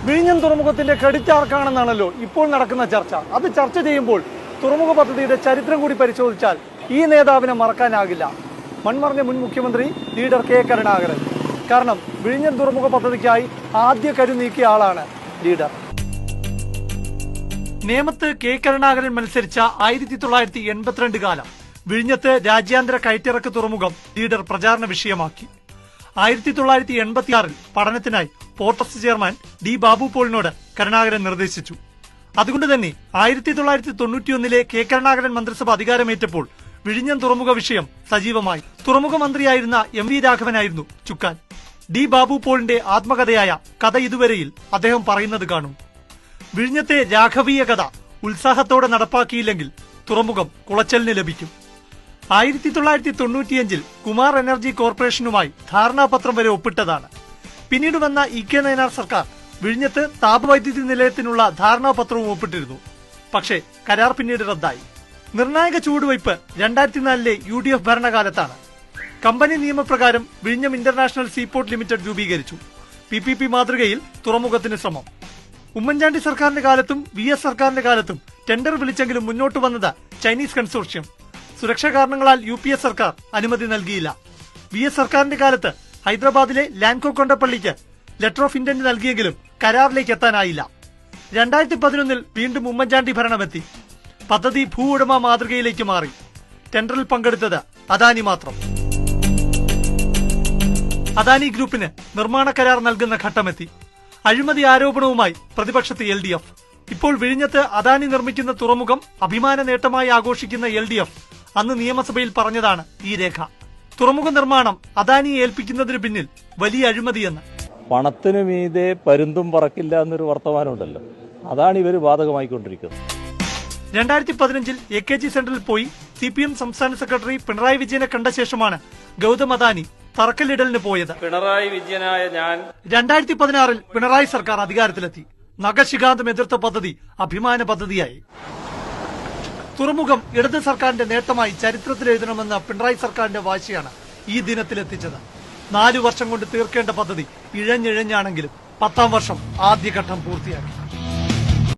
വിഴിഞ്ഞം തുറമുഖത്തിന്റെ ക്രെഡിറ്റ് ആർക്കാണെന്നാണല്ലോ ഇപ്പോൾ നടക്കുന്ന ചർച്ച. അത് ചർച്ച ചെയ്യുമ്പോൾ തുറമുഖ പദ്ധതിയുടെ ചരിത്രം കൂടി പരിശോധിച്ചാൽ ഈ നേതാവിനെ മറക്കാനാകില്ല. മൺമറഞ്ഞ മുൻ മുഖ്യമന്ത്രി ലീഡർ കെ കരുണാകരൻ. കാരണം വിഴിഞ്ഞം തുറമുഖ പദ്ധതിക്കായി ആദ്യ കരു നീക്കിയ ആളാണ് ലീഡർ. നേമത്ത് കെ കരുണാകരൻ മത്സരിച്ച 1982 കാലം വിഴിഞ്ഞത്ത് രാജ്യാന്തര കയറ്റിറക്ക് തുറമുഖം ലീഡർ പ്രചാരണ വിഷയമാക്കി. 1986 പഠനത്തിനായി പോർട്ടസ് ചെയർമാൻ ഡി ബാബു പോളിനോട് കരുണാകരൻ നിർദ്ദേശിച്ചു. അതുകൊണ്ട് തന്നെ 1991 കെ കരുണാകരൻ മന്ത്രിസഭ അധികാരമേറ്റപ്പോൾ വിഴിഞ്ഞം തുറമുഖ വിഷയം സജീവമായി. തുറമുഖ മന്ത്രിയായിരുന്ന എം വി രാഘവനായിരുന്നു ചുക്കാൻ. ഡി ബാബു പോളിന്റെ ആത്മകഥയായ കഥ ഇതുവരെയിൽ അദ്ദേഹം പറയുന്നത് കാണും. വിഴിഞ്ഞത്തെ രാഘവീയ കഥ ഉത്സാഹത്തോടെ നടപ്പാക്കിയില്ലെങ്കിൽ തുറമുഖം കുളച്ചലിന് ലഭിക്കും. 1995 കുമാർ എനർജി കോർപ്പറേഷനുമായി ധാരണാപത്രം വരെ ഒപ്പിട്ടതാണ്. പിന്നീട് വന്ന ഇ കെ നയനാർ സർക്കാർ വിഴിഞ്ഞത്ത് താപവൈദ്യുതി നിലയത്തിനുള്ള ധാരണാപത്രവും ഒപ്പിട്ടിരുന്നു. പക്ഷേ കരാർ പിന്നീട് റദ്ദായി. നിർണായക ചുവടുവയ്പ് 2004 UDF ഭരണകാലത്താണ്. കമ്പനി നിയമപ്രകാരം വിഴിഞ്ഞം ഇന്റർനാഷണൽ സീപോർട്ട് ലിമിറ്റഡ് രൂപീകരിച്ചു. PPP മാതൃകയിൽ തുറമുഖത്തിന് ശ്രമം. ഉമ്മൻചാണ്ടി സർക്കാരിന്റെ കാലത്തും VS സർക്കാരിന്റെ കാലത്തും ടെൻഡർ വിളിച്ചെങ്കിലും മുന്നോട്ട് വന്നത് ചൈനീസ് കൺസോർഷ്യം. സുരക്ഷാ കാരണങ്ങളാൽ UPS സർക്കാർ അനുമതി നൽകിയില്ല. VS സർക്കാരിന്റെ കാലത്ത് ഹൈദരാബാദിലെ ലാൻകോ കൊണ്ടപ്പള്ളിക്ക് ലെറ്റർ ഓഫ് ഇന്റന്റ് നൽകിയെങ്കിലും കരാറിലേക്ക് എത്താനായില്ല. 2011 വീണ്ടും ഉമ്മൻചാണ്ടി ഭരണമെത്തി. പദ്ധതി ഭൂ ഉടമ മാതൃകയിലേക്ക് മാറി. ടെൻഡറിൽ പങ്കെടുത്തത് അദാനി മാത്രം. അദാനി ഗ്രൂപ്പിന് നിർമ്മാണ കരാർ നൽകുന്ന ഘട്ടമെത്തി. അഴിമതി ആരോപണവുമായി പ്രതിപക്ഷത്ത് LDF. ഇപ്പോൾ വിഴിഞ്ഞത്ത് അദാനി നിർമ്മിക്കുന്ന തുറമുഖം അഭിമാന നേട്ടമായി ആഘോഷിക്കുന്ന LDF അന്ന് നിയമസഭയിൽ പറഞ്ഞതാണ് ഈ രേഖ. തുറമുഖ നിർമ്മാണം അദാനിയെ ഏൽപ്പിക്കുന്നതിന് പിന്നിൽ വലിയ അഴിമതിയെന്ന്. പണത്തിനു മീതെ പരുന്തും പറക്കില്ല എന്നൊരു വർത്തമാനമുണ്ടല്ലോ, അതാണ് ഇവർ ബാധകമായിക്കൊണ്ടിരിക്കുന്നത്. 2015 AKG സെന്ററിൽ പോയി CPM സംസ്ഥാന സെക്രട്ടറി പിണറായി വിജയനെ കണ്ട ശേഷമാണ് ഗൗതം അദാനി തറക്കല്ലിടലിന് പോയത്. പിണറായി വിജയനായ ഞാൻ 2016 പിണറായി സർക്കാർ അധികാരത്തിലെത്തി. നഖശിഖാന്തം എതിർത്ത പദ്ധതി അഭിമാന പദ്ധതിയായി. തുറമുഖം ഇടത് സർക്കാരിന്റെ നേട്ടമായി ചരിത്രത്തിൽ എഴുതണമെന്ന പിണറായി സർക്കാരിന്റെ വാശിയാണ് ഈ ദിനത്തിലെത്തിച്ചത്. 4 വർഷം കൊണ്ട് തീർക്കേണ്ട പദ്ധതി ഇഴഞ്ഞിഴഞ്ഞാണെങ്കിലും 10ാം വർഷം ആദ്യഘട്ടം പൂർത്തിയാക്കി.